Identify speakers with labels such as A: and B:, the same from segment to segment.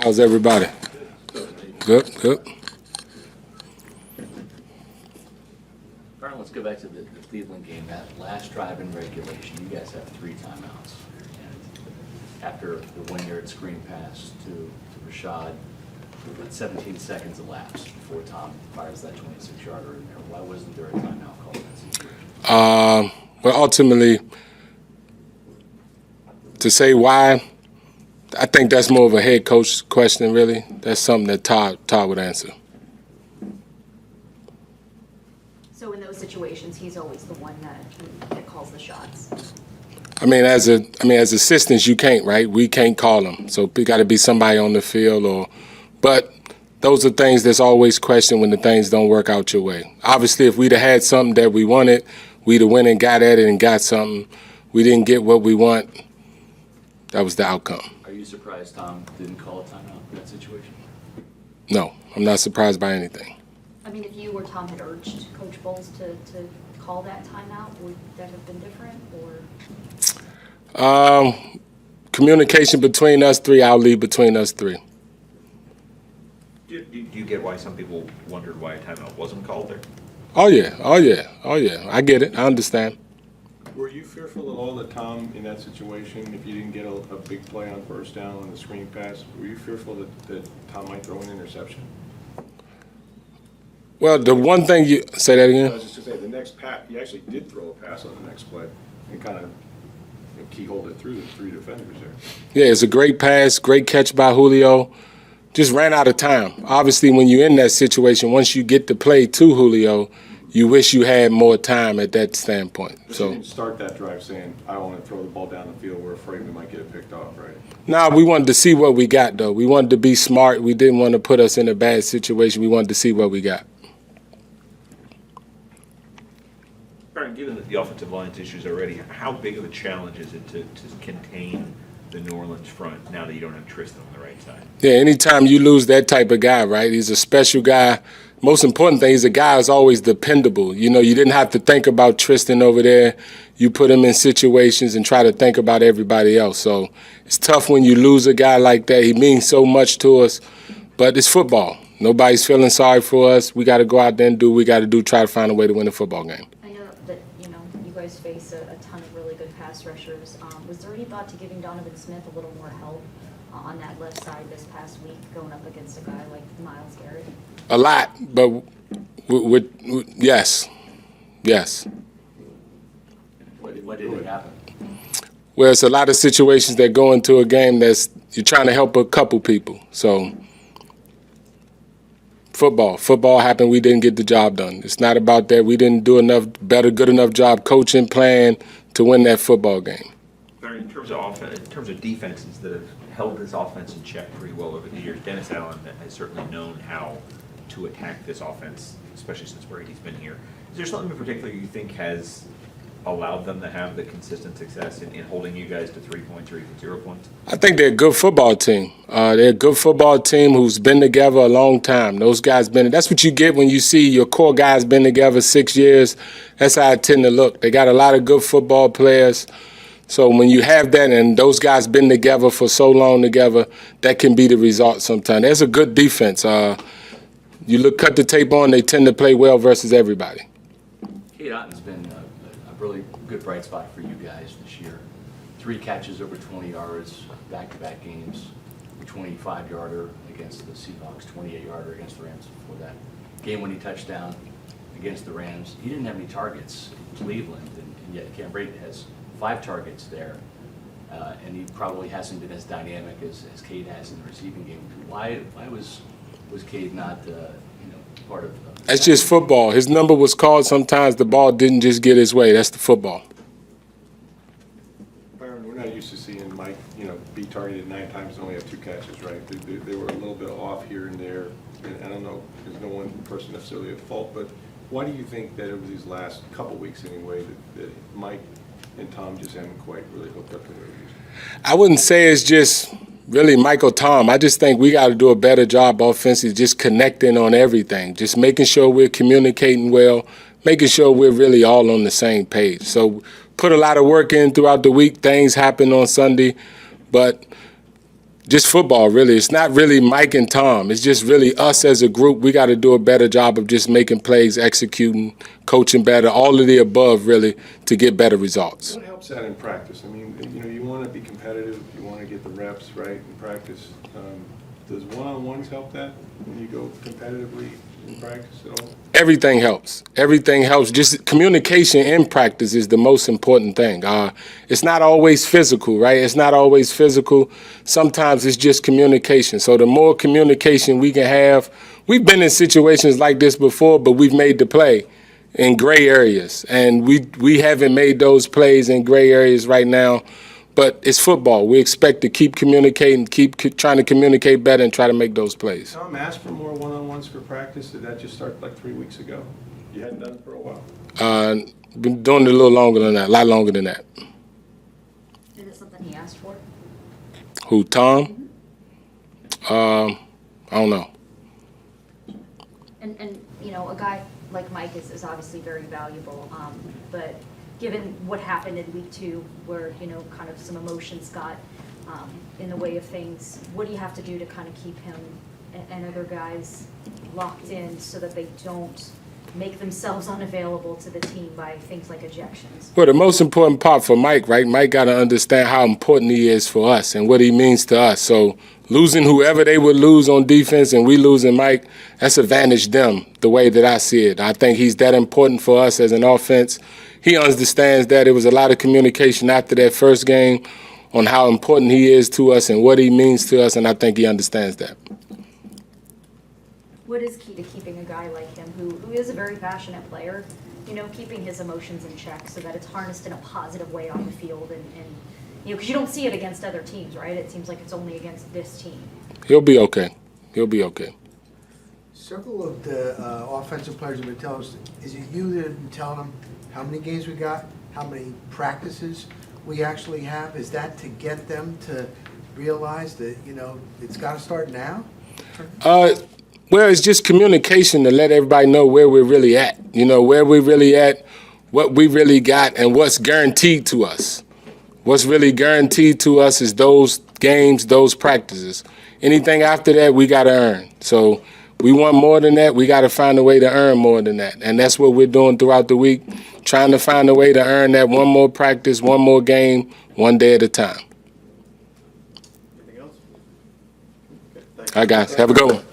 A: How's everybody? Good, good.
B: Byron, let's go back to the Cleveland game. That last drive in regulation, you guys have 3 timeouts. And after the 1-yard screen pass to Rashad, about 17 seconds elapsed before Tom fires that 26-yarder in there. Why wasn't there a timeout called in that situation?
A: But ultimately, to say why, I think that's more of a head coach question, really. That's something that Todd would answer.
C: So in those situations, he's always the one that calls the shots.
A: I mean, as assistants, you can't, right? We can't call them. So it got to be somebody on the field, but those are things that's always questioned when the things don't work out your way. Obviously, if we'd have had something that we wanted, we'd have went and got at it and got something. We didn't get what we want. That was the outcome.
B: Are you surprised Tom didn't call a timeout in that situation?
A: No, I'm not surprised by anything.
C: I mean, if you or Tom had urged Coach Bowles to call that timeout, would that have been different, or?
A: Communication between us three, I'll leave between us three.
D: Do you get why some people wondered why a timeout wasn't called there?
A: Oh yeah. I get it. I understand.
E: Were you fearful at all that Tom, in that situation, if you didn't get a big play on first down on the screen pass, were you fearful that Tom might throw an interception?
A: Well, the one thing you say that again.
E: I was just to say the next pass, he actually did throw a pass on the next play and kind of keyholed it through the 3 defenders there.
A: Yeah, it's a great pass, great catch by Julio. Just ran out of time. Obviously, when you're in that situation, once you get the play to Julio, you wish you had more time at that standpoint.
E: But you didn't start that drive saying, I want to throw the ball down the field. We're afraid we might get it picked off, right?
A: Nah, we wanted to see what we got, though. We wanted to be smart. We didn't want to put us in a bad situation. We wanted to see what we got.
D: Byron, given that the offensive line's issues already, how big of a challenge is it to contain the New Orleans front now that you don't have Tristan on the right side?
A: Yeah, anytime you lose that type of guy, right, he's a special guy. Most important thing is a guy is always dependable. You know, you didn't have to think about Tristan over there. You put him in situations and try to think about everybody else. So it's tough when you lose a guy like that. He means so much to us, but it's football. Nobody's feeling sorry for us. We got to go out there and do what we got to do, try to find a way to win a football game.
C: I know that, you guys face a ton of really good pass rushers. Was there any thought to giving Donovan Smith a little more help on that left side this past week, going up against a guy like Myles Garrett?
A: A lot, but yes.
B: What did happen?
A: Well, it's a lot of situations that go into a game that's you're trying to help a couple people. So football happened. We didn't get the job done. It's not about that. We didn't do good enough job coaching, playing to win that football game.
D: In terms of defenses that have held this offense in check pretty well over the years, Dennis Allen has certainly known how to attack this offense, especially since Brady's been here. Is there something in particular you think has allowed them to have the consistent success in holding you guys to 3 points or even 0 points?
A: I think they're a good football team. They're a good football team who's been together a long time. Those guys that's what you get when you see your core guys been together 6 years. That's how it tend to look. They got a lot of good football players. So when you have that and those guys been together for so long together, that can be the result sometimes. There's a good defense. Cut the tape on, they tend to play well versus everybody.
B: Cade Otton's been a really good bright spot for you guys this year. 3 catches over 20 yards, back-to-back games, a 25-yarder against the Seahawks, 28-yarder against the Rams before that. Game-winning touchdown against the Rams. He didn't have any targets in Cleveland, and yet Cam Brady has 5 targets there, and he probably hasn't been as dynamic as Cade has in the receiving game. Why was Cade not part of?
A: That's just football. His number was called. Sometimes the ball didn't just get his way. That's the football.
E: Byron, we're not used to seeing Mike, be targeted 9 times and only have 2 catches, right? They were a little bit off here and there, and I don't know, there's no one person necessarily at fault, but why do you think that over these last couple weeks anyway that Mike and Tom just haven't quite really hooked up to their reviews?
A: I wouldn't say it's just really Michael Tom. I just think we got to do a better job offensively, just connecting on everything, just making sure we're communicating well, making sure we're really all on the same page. So put a lot of work in throughout the week. Things happen on Sunday, but just football, really. It's not really Mike and Tom. It's just really us as a group. We got to do a better job of just making plays, executing, coaching better, all of the above, really, to get better results.
E: What helps that in practice? I mean, you know, you want to be competitive, you want to get the reps right in practice. Does one-on-ones help that when you go competitively in practice at all?
A: Everything helps. Everything helps. Just communication in practice is the most important thing. It's not always physical, right? It's not always physical. Sometimes it's just communication. So the more communication we can have, we've been in situations like this before, but we've made the play in gray areas. And we haven't made those plays in gray areas right now. But it's football. We expect to keep communicating, keep trying to communicate better and try to make those plays.
E: Tom asked for more one-on-ones for practice. Did that just start like 3 weeks ago? You hadn't done it for a while.
A: Been doing it a little longer than that, a lot longer than that.
C: Is it something he asked for?
A: Who, Tom? I don't know.
C: And you know, a guy like Mike is obviously very valuable, but given what happened in week 2, where, you know, kind of some emotions got in the way of things, what do you have to do to kind of keep him and other guys locked in so that they don't make themselves unavailable to the team by things like ejections?
A: Well, the most important part for Mike, right? Mike got to understand how important he is for us and what he means to us. So losing whoever they would lose on defense and we losing Mike, that's advantage them the way that I see it. I think he's that important for us as an offense. He understands that. It was a lot of communication after that first game on how important he is to us and what he means to us, and I think he understands that.
C: What is key to keeping a guy like him, who is a very passionate player, you know, keeping his emotions in check so that it's harnessed in a positive way on the field and you know, because you don't see it against other teams, right? It seems like it's only against this team.
A: He'll be okay. He'll be okay.
F: Several of the offensive players have been telling us, is it you that have been telling them how many games we got, how many practices we actually have? Is that to get them to realize that, you know, it's got to start now?
A: Well, it's just communication to let everybody know where we're really at. You know, where we're really at, what we really got, and what's guaranteed to us. What's really guaranteed to us is those games, those practices. Anything after that, we got to earn. So we want more than that. We got to find a way to earn more than that. And that's what we're doing throughout the week, trying to find a way to earn that one more practice, one more game, one day at a time.
E: Anything else? Okay, thank you.
A: All right, guys. Have a good one.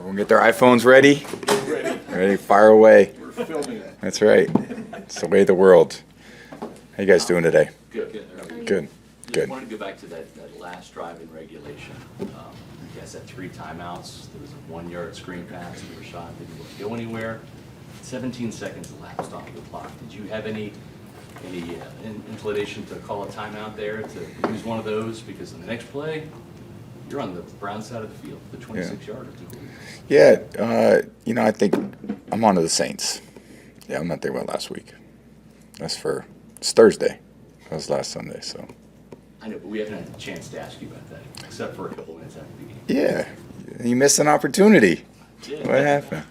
G: Everyone get their iPhones ready? Ready, fire away.
E: We're filming it.
G: That's right. It's the way of the world. How you guys doing today?
B: Good.
G: Good,
B: Just
G: good.
B: wanted to go back to that last drive in regulation. You guys had 3 timeouts. There was a 1-yard screen pass to Rashad, didn't go anywhere. 17 seconds elapsed off the clock. Did you have any inclination to call a timeout there, to use one of those? Because in the next play, you're on the Brown side of the field, the 26-yarder.
G: Yeah, I think I'm on to the Saints. Yeah, I'm not thinking about last week. It's Thursday. That was last Sunday, so.
B: I know, but we haven't had a chance to ask you about that, except for a couple minutes after the game.
G: Yeah, you missed an opportunity.
B: Yeah.
G: What happened?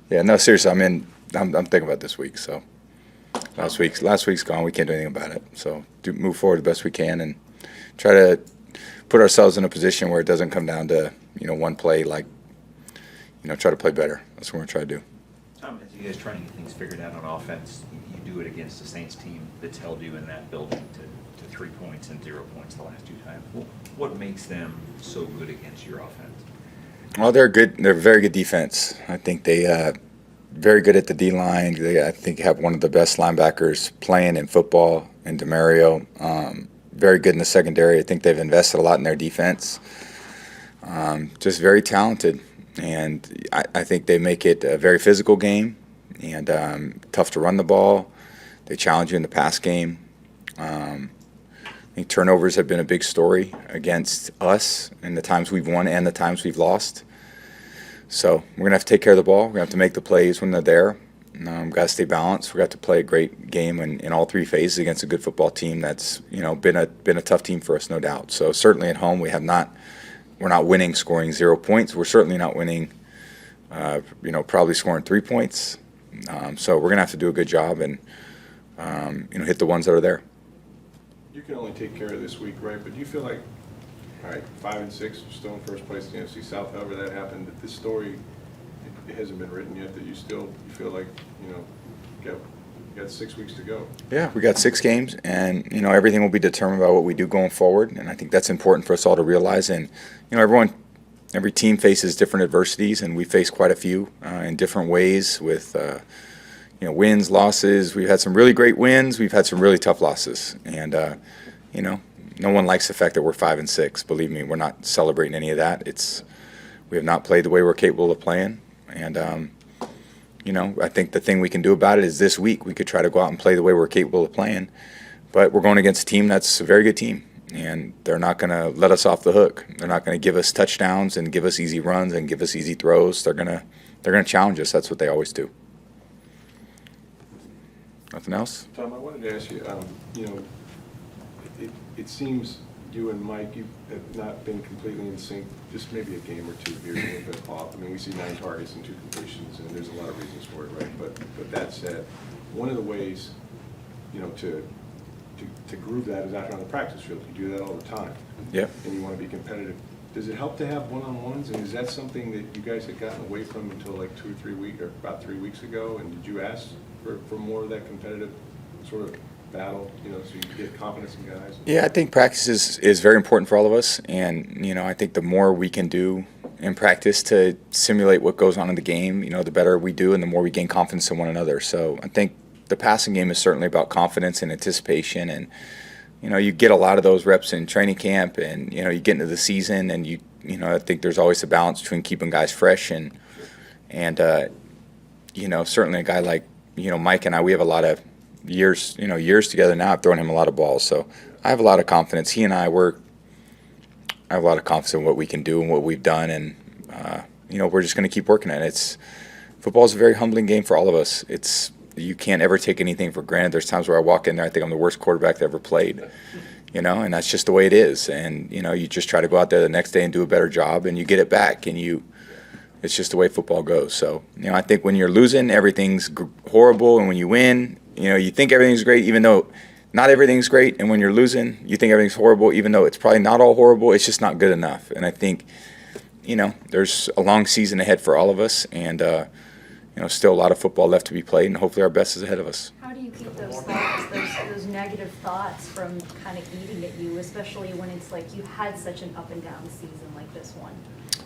G: Yeah, no, seriously, I'm thinking about this week, so. Last week's gone. We can't do anything about it. So move forward the best we can and try to put ourselves in a position where it doesn't come down to one play. Try to play better. That's what we're gonna try to do.
D: Tom, as you guys trying to get things figured out on offense, you do it against the Saints team that's held you in that building to 3 points and 0 points the last 2 times. What makes them so good against your offense?
G: Well, they're good. They're very good defense. I think they very good at the D line. They, I think, have one of the best linebackers playing in football in DeMario. Very good in the secondary. I think they've invested a lot in their defense. Just very talented, and I think they make it a very physical game and tough to run the ball. They challenge you in the pass game. I think turnovers have been a big story against us in the times we've won and the times we've lost. So we're going to have to take care of the ball. We're going to have to make the plays when they're there. Got to stay balanced. We've got to play a great game in all 3 phases against a good football team that's been a tough team for us, no doubt. So certainly at home we're not winning scoring 0 points. We're certainly not winning, probably scoring 3 points. So we're going to have to do a good job and hit the ones that are there.
E: You can only take care of this week, right? But do you feel like, all right, 5 and 6, still in first place in the NFC South, however that happened, that this story, it hasn't been written yet, that you feel like, you got 6 weeks to go?
G: Yeah, we got 6 games, and everything will be determined by what we do going forward, and I think that's important for us all to realize. And every team faces different adversities, and we face quite a few in different ways with wins, losses. We've had some really great wins. We've had some really tough losses, and no one likes the fact that we're 5 and 6. Believe me, we're not celebrating any of that. We have not played the way we're capable of playing, and I think the thing we can do about it is this week we could try to go out and play the way we're capable of playing. But we're going against a team that's a very good team, and they're not going to let us off the hook. They're not going to give us touchdowns and give us easy runs and give us easy throws. They're going to challenge us. That's what they always do. Nothing else?
E: Tom, I wanted to ask you, it seems you and Mike, you have not been completely in sync, just maybe a game or 2 here, a little bit off. I mean, we see 9 targets and 2 completions, and there's a lot of reasons for it, right? But that said, one of the ways, to groove that is out here on the practice field. You do that all the time.
G: Yep.
E: And you want to be competitive. Does it help to have one-on-ones, and is that something that you guys had gotten away from until like 2 or 3 weeks, or about 3 weeks ago? And did you ask for more of that competitive sort of battle, so you get confidence in guys?
G: Yeah, I think practice is very important for all of us, and I think the more we can do in practice to simulate what goes on in the game, the better we do, and the more we gain confidence in one another. So I think the passing game is certainly about confidence and anticipation, and you get a lot of those reps in training camp, and you get into the season, and I think there's always a balance between keeping guys fresh and certainly a guy like Mike and I, we have a lot of years together now. I've thrown him a lot of balls, so I have a lot of confidence. He and I I have a lot of confidence in what we can do and what we've done, and we're just going to keep working at it. Football is a very humbling game for all of us. You can't ever take anything for granted. There's times where I walk in there, I think I'm the worst quarterback that ever played, and that's just the way it is. And you just try to go out there the next day and do a better job, and you get it back, and it's just the way football goes. So I think when you're losing, everything's horrible, and when you win, you think everything's great, even though not everything's great. And when you're losing, you think everything's horrible, even though it's probably not all horrible. It's just not good enough. And I think, there's a long season ahead for all of us, and still a lot of football left to be played, and hopefully our best is ahead of us.
C: How do you keep those thoughts, those negative thoughts from kind of eating at you, especially when it's like you had such an up and down season like this one?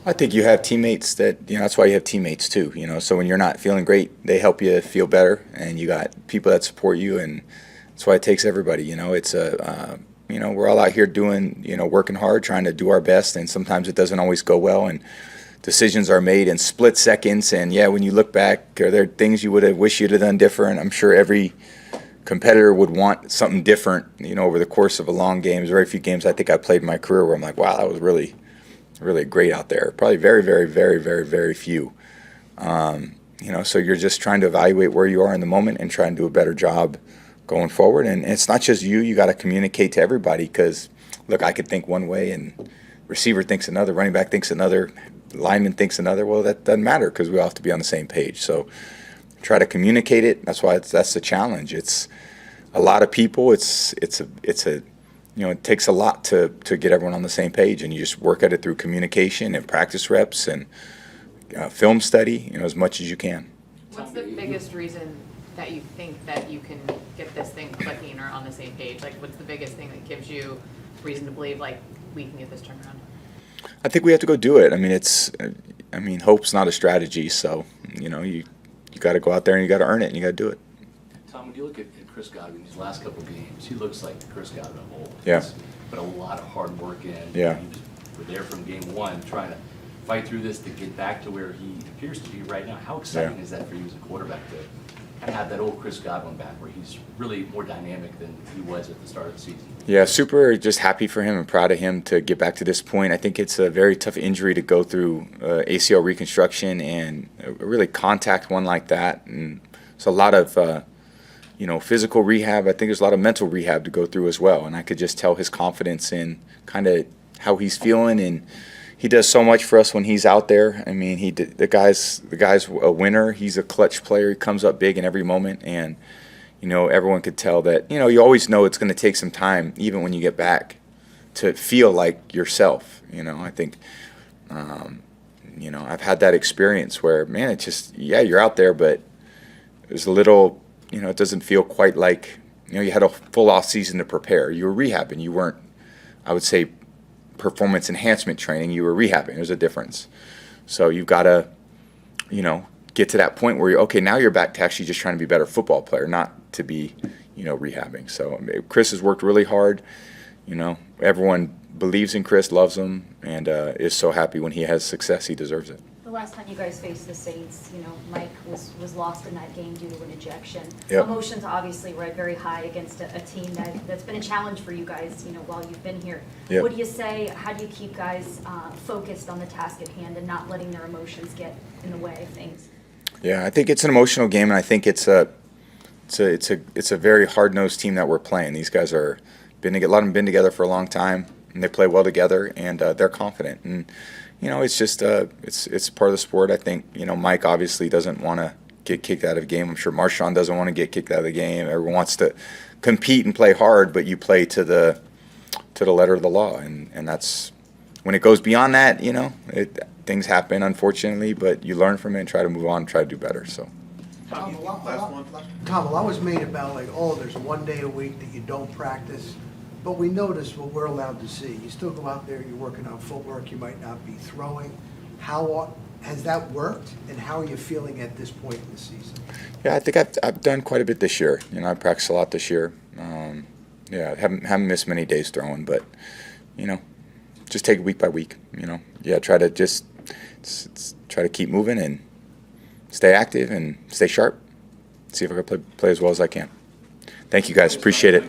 G: I think you have teammates that's why you have teammates too, So when you're not feeling great, they help you feel better, and you got people that support you, and that's why it takes everybody, It's we're all out here doing, working hard, trying to do our best, and sometimes it doesn't always go well, and decisions are made in split seconds, and when you look back, are there things you would have wished you'd have done different? I'm sure every competitor would want something different, over the course of a long game. There's very few games I think I played in my career where I'm like, wow, that was really great out there. Probably very, very, very, very, very few. So you're just trying to evaluate where you are in the moment and try and do a better job going forward. And it's not just you got to communicate to everybody, because, look, I could think one way and receiver thinks another, running back thinks another, lineman thinks another. Well, that doesn't matter because we all have to be on the same page. So try to communicate it. That's why that's the challenge. It's a lot of people. It's a it takes a lot to get everyone on the same page, and you just work at it through communication and practice reps and film study, as much as you can.
H: What's the biggest reason that you think that you can get this thing clicking or on the same page? Like, what's the biggest thing that gives you reason to believe, like, we can get this turned around?
G: I think we have to go do it. Hope's not a strategy, so, you got to go out there and you got to earn it and you got to do it.
B: Tom, when you look at Chris Godwin, these last couple games, he looks like Chris Godwin of old.
G: Yeah.
B: He's put a lot of hard work in.
G: Yeah.
B: You were there from game one, trying to fight through this to get back to where he appears to be right now. How exciting is that for you as a quarterback to kind of have that old Chris Godwin back, where he's really more dynamic than he was at the start of the season?
G: Yeah, super just happy for him and proud of him to get back to this point. I think it's a very tough injury to go through, ACL reconstruction, and really contact one like that. And it's a lot of physical rehab. I think there's a lot of mental rehab to go through as well. And I could just tell his confidence in kind of how he's feeling, and he does so much for us when he's out there. The guy's a winner. He's a clutch player. He comes up big in every moment, and everyone could tell that. You always know it's going to take some time, even when you get back, to feel like yourself. I think, I've had that experience where, man, it's just, you're out there, but there's a little. It doesn't feel quite like, you had a full off season to prepare. You were rehabbing. You weren't, I would say, performance enhancement training. You were rehabbing. There's a difference. So you've got to, get to that point where you're, okay, now you're back to actually just trying to be a better football player, not to be, rehabbing. So Chris has worked really hard. Everyone believes in Chris, loves him, and is so happy when he has success. He deserves it.
C: The last time you guys faced the Saints, Mike was lost in that game due to an ejection.
G: Yep.
C: Emotions obviously very high against a team that's been a challenge for you guys, while you've been here.
G: Yep.
C: What do you say? How do you keep guys focused on the task at hand and not letting their emotions get in the way of things?
G: Yeah, I think it's an emotional game, and I think it's a very hard-nosed team that we're playing. These guys a lot of them been together for a long time, and they play well together, and they're confident. And it's just it's part of the sport. I think Mike obviously doesn't want to get kicked out of a game. I'm sure Marshawn doesn't want to get kicked out of the game. Everyone wants to compete and play hard, but you play to the letter of the law, and that's when it goes beyond that. Things happen, unfortunately, but you learn from it and try to move on and try to do better. So.
F: Tom, a lot was made about there's one day a week that you don't practice, but we notice what we're allowed to see. You still go out there, you're working on footwork, you might not be throwing. How has that worked, and how are you feeling at this point in the season?
G: Yeah, I think I've done quite a bit this year. I practiced a lot this year. I haven't missed many days throwing, but just take it week by week. Try to just try to keep moving and stay active and stay sharp. See if I can play as well as I can. Thank you guys. Appreciate it.